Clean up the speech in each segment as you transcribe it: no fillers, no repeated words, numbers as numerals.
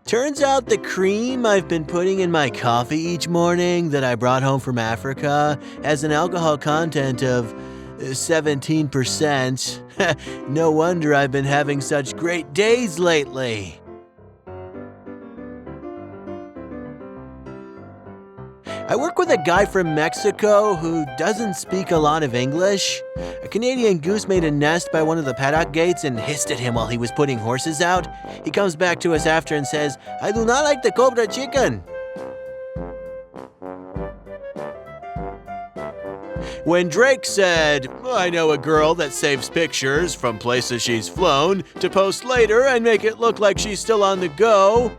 Turns out the cream I've been putting in my coffee each morning that I brought home from Africa has an alcohol content of 17%. No wonder I've been having such great days lately. I work with a guy from Mexico who doesn't speak a lot of English. A Canadian goose made a nest by one of the paddock gates and hissed at him while he was putting horses out. He comes back to us after and says, "I do not like the cobra chicken." When Drake said, "I know a girl that saves pictures from places she's flown to post later and make it look like she's still on the go,"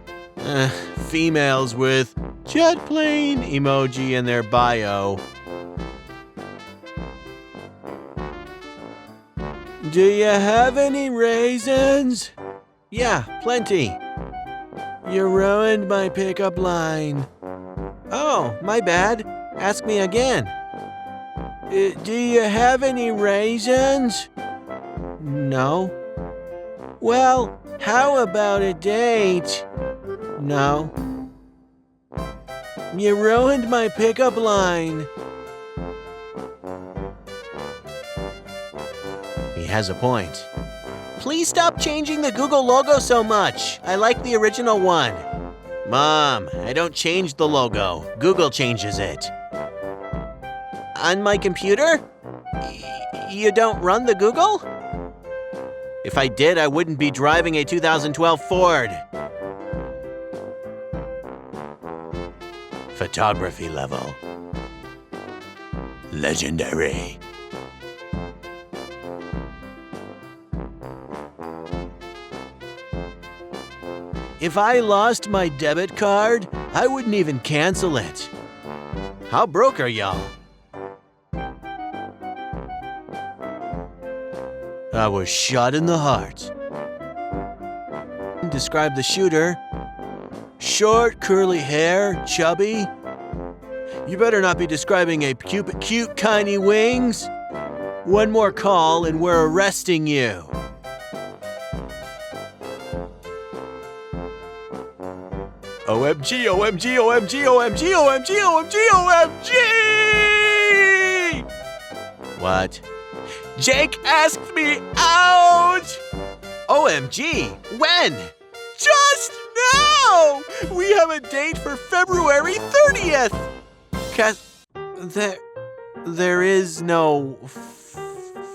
females with jet plane emoji in their bio. "Do you have any raisins?" "Yeah, plenty." "You ruined my pickup line." "Oh, my bad. Ask me again." Do you have any raisins?" "No." "Well, how about a date?" "No." "You ruined my pickup line." He has a point. "Please stop changing the Google logo so much. I like the original one." "Mom, I don't change the logo. Google changes it." "On my computer? You don't run the Google?" "If I did, I wouldn't be driving a 2012 Ford." Photography level. Legendary. If I lost my debit card, I wouldn't even cancel it. How broke are y'all? I was shot in the heart. Describe the shooter. Short, curly hair, chubby. You better not be describing a cute, tiny wings. One more call and we're arresting you. OMG, OMG, OMG, OMG, OMG, OMG, OMG! What? Jake asked me out! OMG, when? Just now! We have a date for February 30th! There is no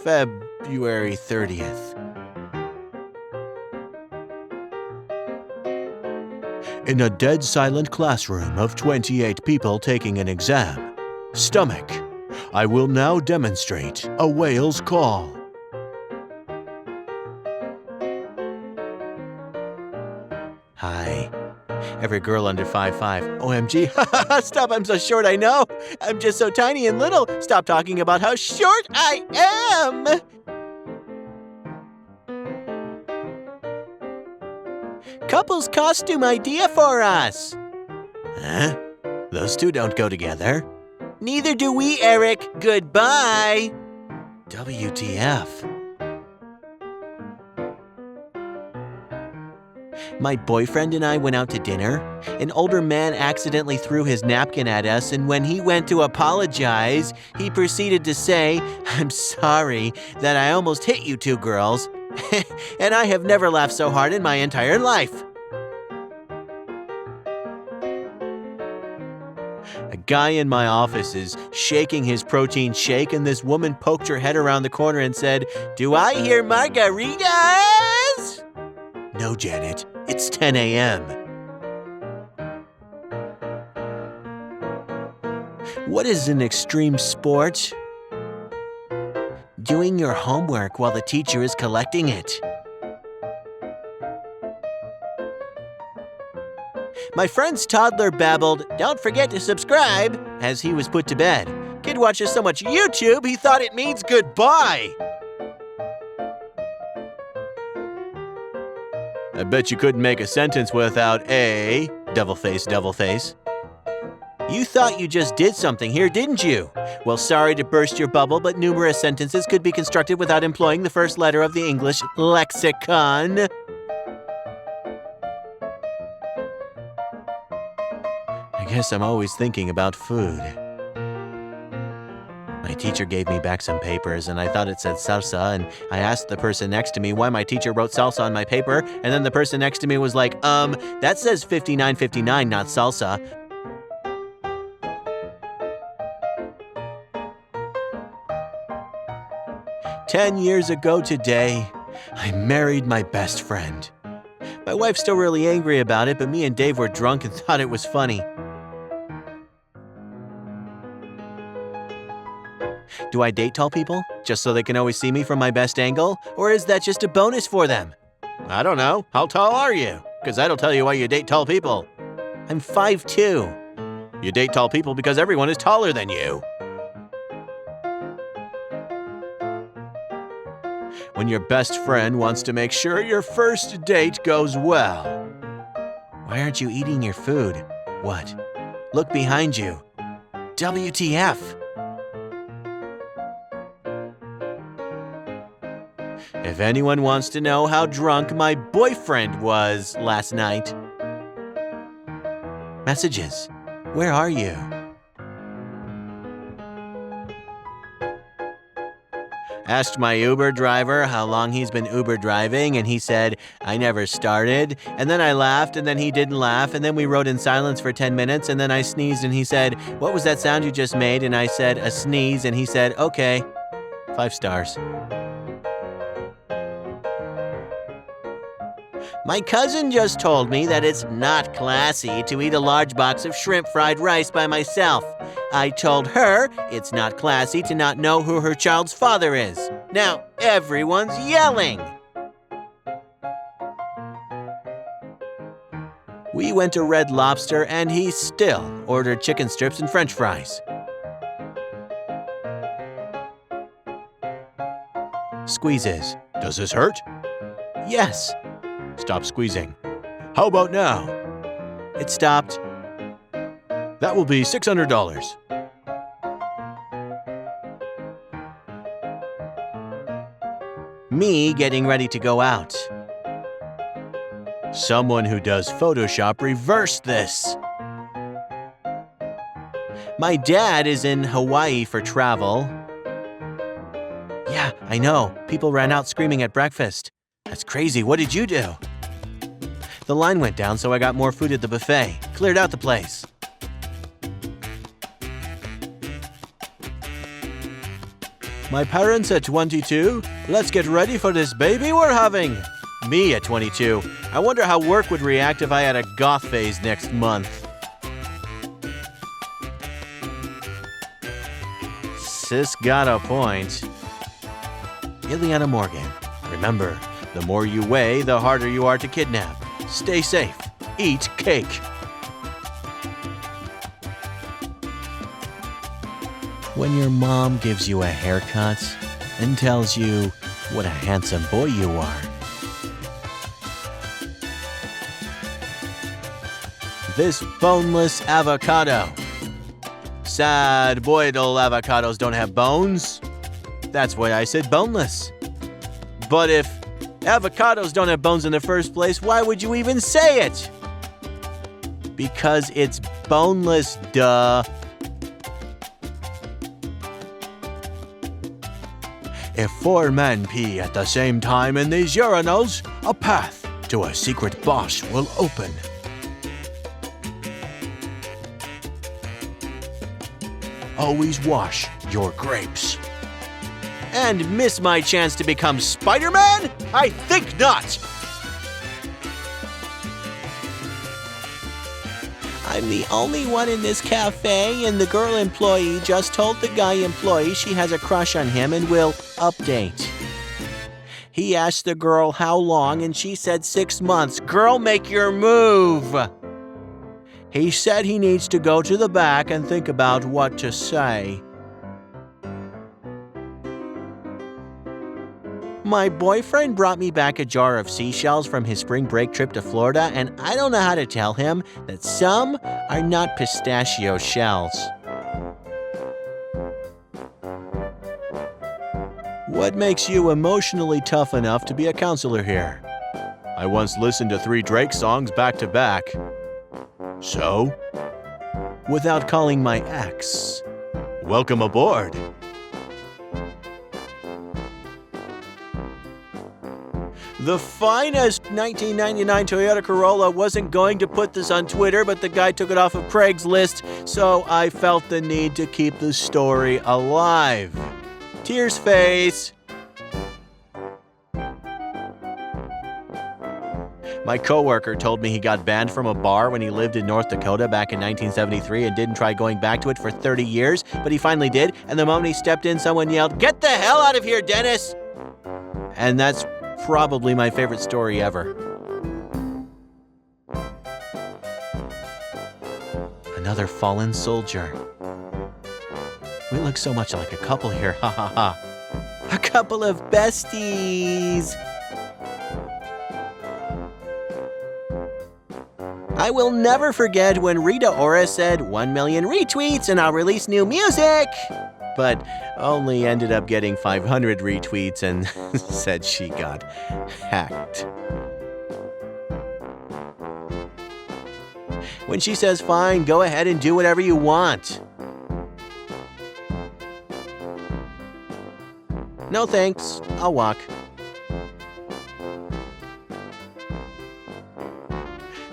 February 30th. In a dead silent classroom of 28 people taking an exam, stomach, I will now demonstrate a whale's call. Hi. Every girl under 5'5". OMG. Stop, I'm so short, I know. I'm just so tiny and little. Stop talking about how short I am. Couple's costume idea for us. Huh? Those two don't go together. Neither do we, Eric. Goodbye. WTF. My boyfriend and I went out to dinner. An older man accidentally threw his napkin at us, and when he went to apologize, he proceeded to say, "I'm sorry that I almost hit you two girls." And I have never laughed so hard in my entire life. A guy in my office is shaking his protein shake, and this woman poked her head around the corner and said, "Do I hear margaritas?" No, Janet, it's 10 a.m. What is an extreme sport? Doing your homework while the teacher is collecting it. My friend's toddler babbled, "Don't forget to subscribe," as he was put to bed. Kid watches so much YouTube, he thought it means goodbye. I bet you couldn't make a sentence without a devil face, devil face. You thought you just did something here, didn't you? Well, sorry to burst your bubble, but numerous sentences could be constructed without employing the first letter of the English lexicon. I guess I'm always thinking about food. My teacher gave me back some papers, and I thought it said salsa, and I asked the person next to me why my teacher wrote salsa on my paper, and then the person next to me was like, that says 59.59, not salsa. "10 years ago today, I married my best friend. My wife's still really angry about it, but me and Dave were drunk and thought it was funny." Do I date tall people just so they can always see me from my best angle? Or is that just a bonus for them? I don't know. How tall are you? Because that'll tell you why you date tall people. I'm 5'2". You date tall people because everyone is taller than you. When your best friend wants to make sure your first date goes well. Why aren't you eating your food? What? Look behind you. WTF? If anyone wants to know how drunk my boyfriend was last night. Messages. Where are you? Asked my Uber driver how long he's been Uber driving, and he said, "I never started." And then I laughed, and then he didn't laugh, and then we rode in silence for 10 minutes, and then I sneezed, and he said, "What was that sound you just made?" And I said, "A sneeze," and he said, "Okay." 5 stars. My cousin just told me that it's not classy to eat a large box of shrimp fried rice by myself. I told her it's not classy to not know who her child's father is. Now everyone's yelling. We went to Red Lobster and he still ordered chicken strips and French fries. Squeezes. Does this hurt? Yes. Stop squeezing. How about now? It stopped. That will be $600. Me getting ready to go out. Someone who does Photoshop reversed this. My dad is in Hawaii for travel. Yeah, I know. People ran out screaming at breakfast. That's crazy. What did you do? The line went down, so I got more food at the buffet. Cleared out the place. My parents at 22. Let's get ready for this baby we're having. Me at 22. I wonder how work would react if I had a goth phase next month. Sis got a point. Ileana Morgan. Remember, the more you weigh, the harder you are to kidnap. Stay safe. Eat cake. When your mom gives you a haircut and tells you what a handsome boy you are. This boneless avocado. Sad boiled avocados don't have bones. That's why I said boneless. But if avocados don't have bones in the first place, why would you even say it? Because it's boneless, duh. If 4 men pee at the same time in these urinals, a path to a secret boss will open. Always wash your grapes. And miss my chance to become Spider-Man? I think not! I'm the only one in this cafe, and the girl employee just told the guy employee she has a crush on him and will update. He asked the girl how long, and she said 6 months. Girl, make your move! He said he needs to go to the back and think about what to say. My boyfriend brought me back a jar of seashells from his spring break trip to Florida, and I don't know how to tell him that some are not pistachio shells. What makes you emotionally tough enough to be a counselor here? I once listened to 3 Drake songs back to back. So? without calling my ex. Welcome aboard. The finest 1999 Toyota Corolla wasn't going to put this on Twitter, but the guy took it off of Craigslist, so I felt the need to keep the story alive. Tears face. My coworker told me he got banned from a bar when he lived in North Dakota back in 1973 and didn't try going back to it for 30 years, but he finally did, and the moment he stepped in, someone yelled, "Get the hell out of here, Dennis!" And that's probably my favorite story ever. Another fallen soldier. We look so much like a couple here, ha ha ha. A couple of besties. I will never forget when Rita Ora said 1 million retweets and I'll release new music, but only ended up getting 500 retweets and said she got hacked. When she says, "Fine, go ahead and do whatever you want." No thanks, I'll walk.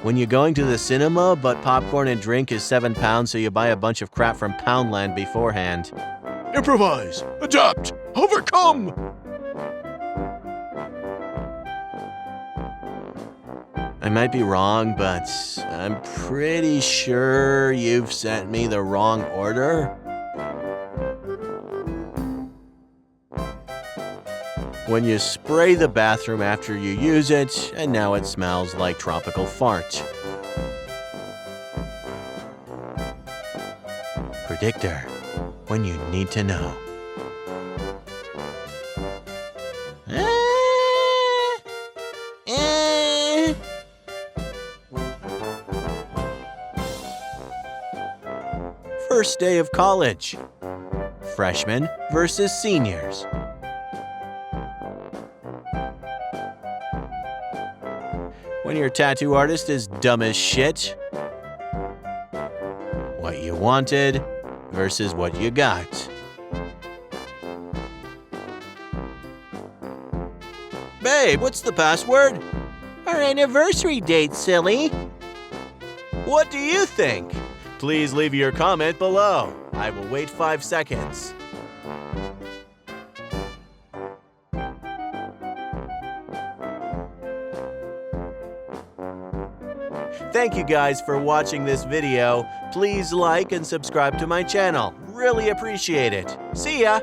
When you're going to the cinema, but popcorn and drink is £7, so you buy a bunch of crap from Poundland beforehand. Improvise, adapt, overcome! I might be wrong, but I'm pretty sure you've sent me the wrong order. When you spray the bathroom after you use it, and now it smells like tropical fart. Predictor, when you need to know. First day of college. Freshmen versus seniors. When your tattoo artist is dumb as shit. What you wanted versus what you got. Babe, what's the password? Our anniversary date, silly. What do you think? Please leave your comment below. I will wait 5 seconds. Thank you guys for watching this video. Please like and subscribe to my channel. Really appreciate it. See ya!